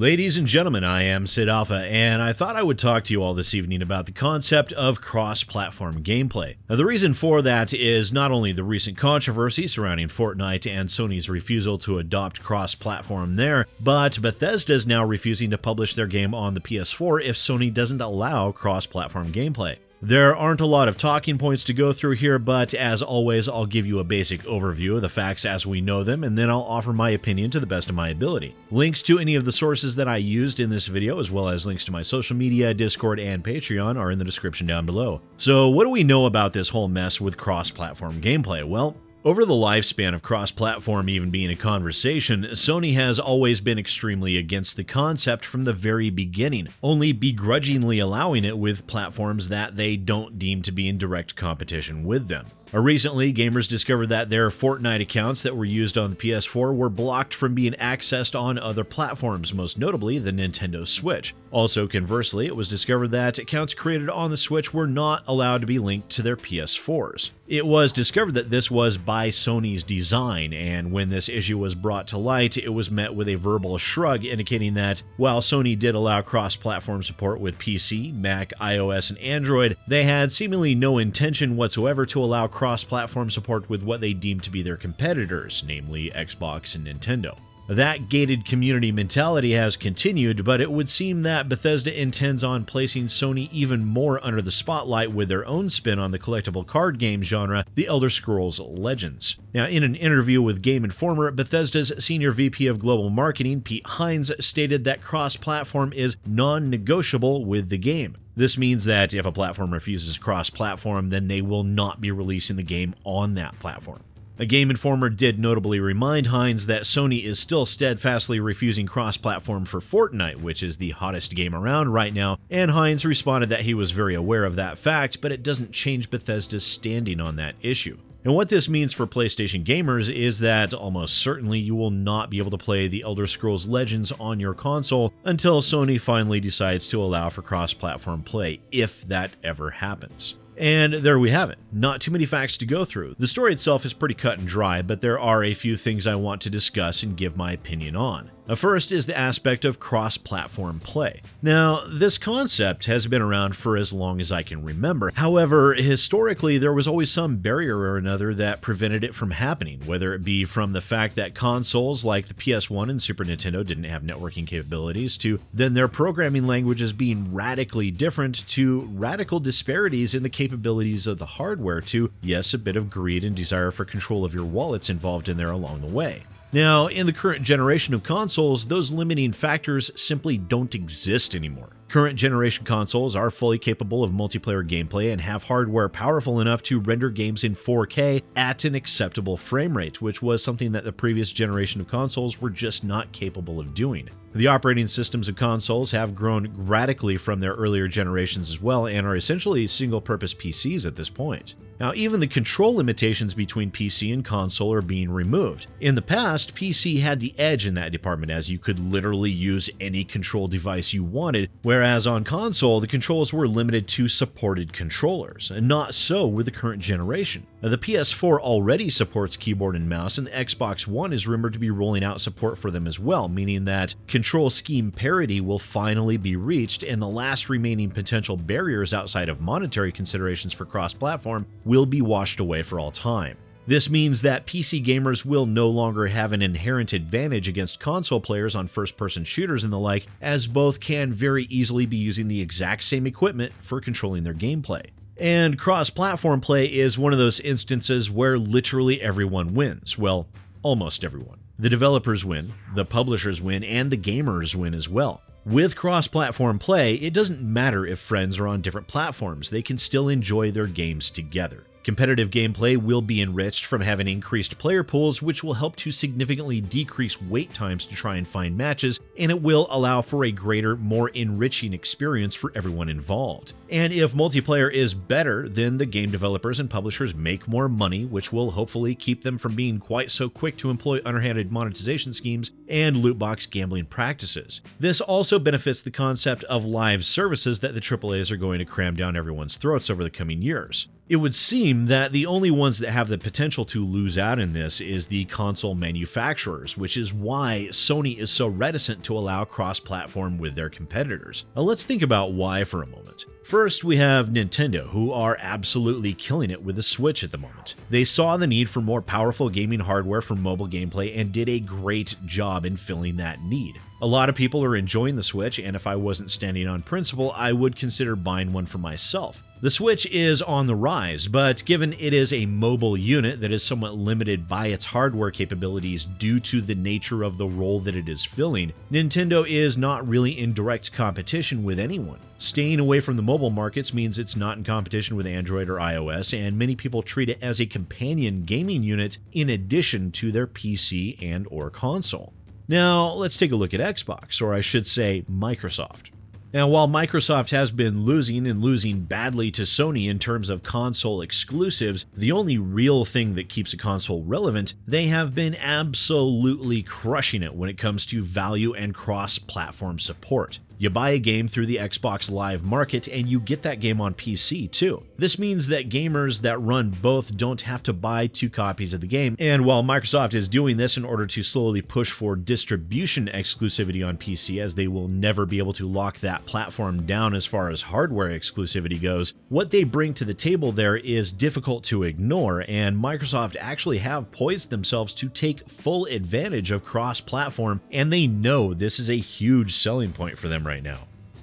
Ladies and gentlemen, I am SidAlpha, and I thought I would talk to you all this evening about the concept of cross-platform gameplay. Now, the reason for that is not only the recent controversy surrounding Fortnite and Sony's refusal to adopt cross-platform there, but Bethesda is now refusing to publish their game on the PS4 if Sony doesn't allow cross-platform gameplay. There aren't a lot of talking points to go through here, but as always, I'll give you a basic overview of the facts as we know them, and then I'll offer my opinion to the best of my ability. Links to any of the sources that I used in this video, as well as links to my social media, Discord, and Patreon are in the description down below. So what do we know about this whole mess with cross-platform gameplay? Well, over the lifespan of cross-platform even being a conversation, Sony has always been extremely against the concept from the very beginning, only begrudgingly allowing it with platforms that they don't deem to be in direct competition with them. Recently, gamers discovered that their Fortnite accounts that were used on the PS4 were blocked from being accessed on other platforms, most notably the Nintendo Switch. Also, conversely, it was discovered that accounts created on the Switch were not allowed to be linked to their PS4s. It was discovered that this was by Sony's design, and when this issue was brought to light, it was met with a verbal shrug indicating that while Sony did allow cross-platform support with PC, Mac, iOS, and Android, they had seemingly no intention whatsoever to allow cross-platform support with what they deemed to be their competitors, namely Xbox and Nintendo. That gated community mentality has continued, but it would seem that Bethesda intends on placing Sony even more under the spotlight with their own spin on the collectible card game genre, The Elder Scrolls Legends. Now, in an interview with Game Informer, Bethesda's Senior VP of Global Marketing, Pete Hines, stated that cross-platform is non-negotiable with the game. This means that if a platform refuses cross-platform, then they will not be releasing the game on that platform. A Game Informer did notably remind Hines that Sony is still steadfastly refusing cross-platform for Fortnite, which is the hottest game around right now, and Hines responded that he was very aware of that fact, but it doesn't change Bethesda's standing on that issue. And what this means for PlayStation gamers is that almost certainly you will not be able to play The Elder Scrolls Legends on your console until Sony finally decides to allow for cross-platform play, if that ever happens. And there we have it. Not too many facts to go through. The story itself is pretty cut and dry, but there are a few things I want to discuss and give my opinion on. First is the aspect of cross-platform play. Now, this concept has been around for as long as I can remember. However, historically, there was always some barrier or another that prevented it from happening, whether it be from the fact that consoles like the PS1 and Super Nintendo didn't have networking capabilities, to then their programming languages being radically different, to radical disparities in the capabilities of the hardware, to, yes, a bit of greed and desire for control of your wallets involved in there along the way. Now, in the current generation of consoles, those limiting factors simply don't exist anymore. Current generation consoles are fully capable of multiplayer gameplay and have hardware powerful enough to render games in 4K at an acceptable frame rate, which was something that the previous generation of consoles were just not capable of doing. The operating systems of consoles have grown radically from their earlier generations as well and are essentially single-purpose PCs at this point. Now, even the control limitations between PC and console are being removed. In the past, PC had the edge in that department as you could literally use any control device you wanted, whereas on console, the controls were limited to supported controllers, and not so with the current generation. Now, the PS4 already supports keyboard and mouse, and the Xbox One is rumored to be rolling out support for them as well, meaning that control scheme parity will finally be reached, and the last remaining potential barriers outside of monetary considerations for cross-platform will be washed away for all time. This means that PC gamers will no longer have an inherent advantage against console players on first-person shooters and the like, as both can very easily be using the exact same equipment for controlling their gameplay. And cross-platform play is one of those instances where literally everyone wins. Well, almost everyone. The developers win, the publishers win, and the gamers win as well. With cross-platform play, it doesn't matter if friends are on different platforms, they can still enjoy their games together. Competitive gameplay will be enriched from having increased player pools, which will help to significantly decrease wait times to try and find matches, and it will allow for a greater, more enriching experience for everyone involved. And if multiplayer is better, then the game developers and publishers make more money, which will hopefully keep them from being quite so quick to employ underhanded monetization schemes and loot box gambling practices. This also benefits the concept of live services that the AAAs are going to cram down everyone's throats over the coming years. It would seem that the only ones that have the potential to lose out in this is the console manufacturers, which is why Sony is so reticent to allow cross-platform with their competitors. Now let's think about why for a moment. First, we have Nintendo, who are absolutely killing it with the Switch at the moment. They saw the need for more powerful gaming hardware for mobile gameplay and did a great job in filling that need. A lot of people are enjoying the Switch, and if I wasn't standing on principle, I would consider buying one for myself. The Switch is on the rise, but given it is a mobile unit that is somewhat limited by its hardware capabilities due to the nature of the role that it is filling, Nintendo is not really in direct competition with anyone. Staying away from the mobile markets means it's not in competition with Android or iOS, and many people treat it as a companion gaming unit in addition to their PC and/or console. Now, let's take a look at Xbox, or I should say Microsoft. Now, while Microsoft has been losing badly to Sony in terms of console exclusives, the only real thing that keeps a console relevant, they have been absolutely crushing it when it comes to value and cross-platform support. You buy a game through the Xbox Live Market and you get that game on PC too. This means that gamers that run both don't have to buy 2 copies of the game, and while Microsoft is doing this in order to slowly push for distribution exclusivity on PC, as they will never be able to lock that platform down as far as hardware exclusivity goes, what they bring to the table there is difficult to ignore, and Microsoft actually have poised themselves to take full advantage of cross-platform, and they know this is a huge selling point for them right now.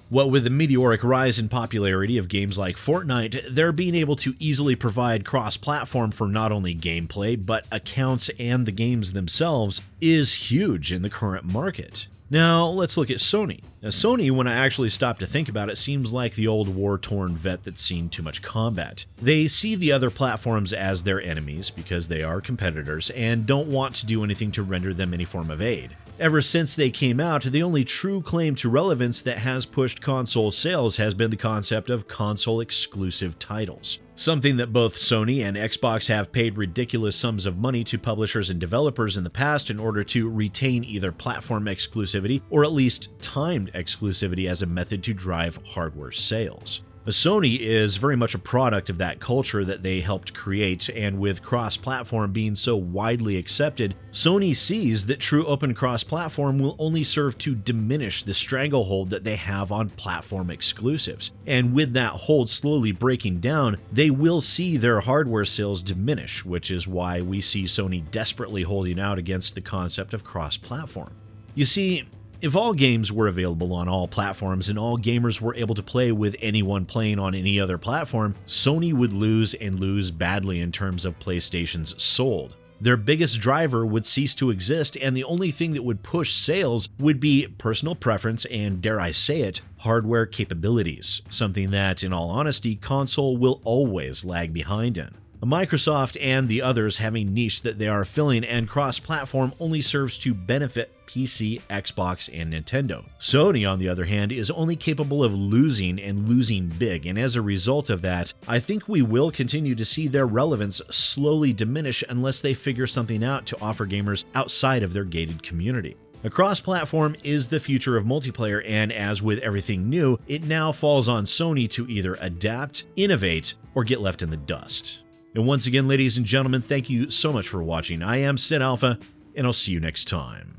What with the meteoric rise in popularity of games like Fortnite, they're being able to easily provide cross-platform for not only gameplay, but accounts and the games themselves is huge in the current market. Now, let's look at Sony. Now, Sony, when I actually stop to think about it, seems like the old war-torn vet that's seen too much combat. They see the other platforms as their enemies because they are competitors and don't want to do anything to render them any form of aid. Ever since they came out, the only true claim to relevance that has pushed console sales has been the concept of console-exclusive titles. Something that both Sony and Xbox have paid ridiculous sums of money to publishers and developers in the past in order to retain either platform exclusivity or at least timed exclusivity as a method to drive hardware sales. Sony is very much a product of that culture that they helped create, and with cross-platform being so widely accepted, Sony sees that true open cross-platform will only serve to diminish the stranglehold that they have on platform exclusives. And with that hold slowly breaking down, they will see their hardware sales diminish, which is why we see Sony desperately holding out against the concept of cross-platform. You see, if all games were available on all platforms and all gamers were able to play with anyone playing on any other platform, Sony would lose and lose badly in terms of PlayStations sold. Their biggest driver would cease to exist, and the only thing that would push sales would be personal preference and, dare I say it, hardware capabilities, something that, in all honesty, console will always lag behind in. Microsoft and the others have a niche that they are filling, and cross-platform only serves to benefit PC, Xbox, and Nintendo. Sony, on the other hand, is only capable of losing and losing big, and as a result of that, I think we will continue to see their relevance slowly diminish unless they figure something out to offer gamers outside of their gated community. A cross-platform is the future of multiplayer, and as with everything new, it now falls on Sony to either adapt, innovate, or get left in the dust. And once again, ladies and gentlemen, thank you so much for watching. I am SidAlpha, and I'll see you next time.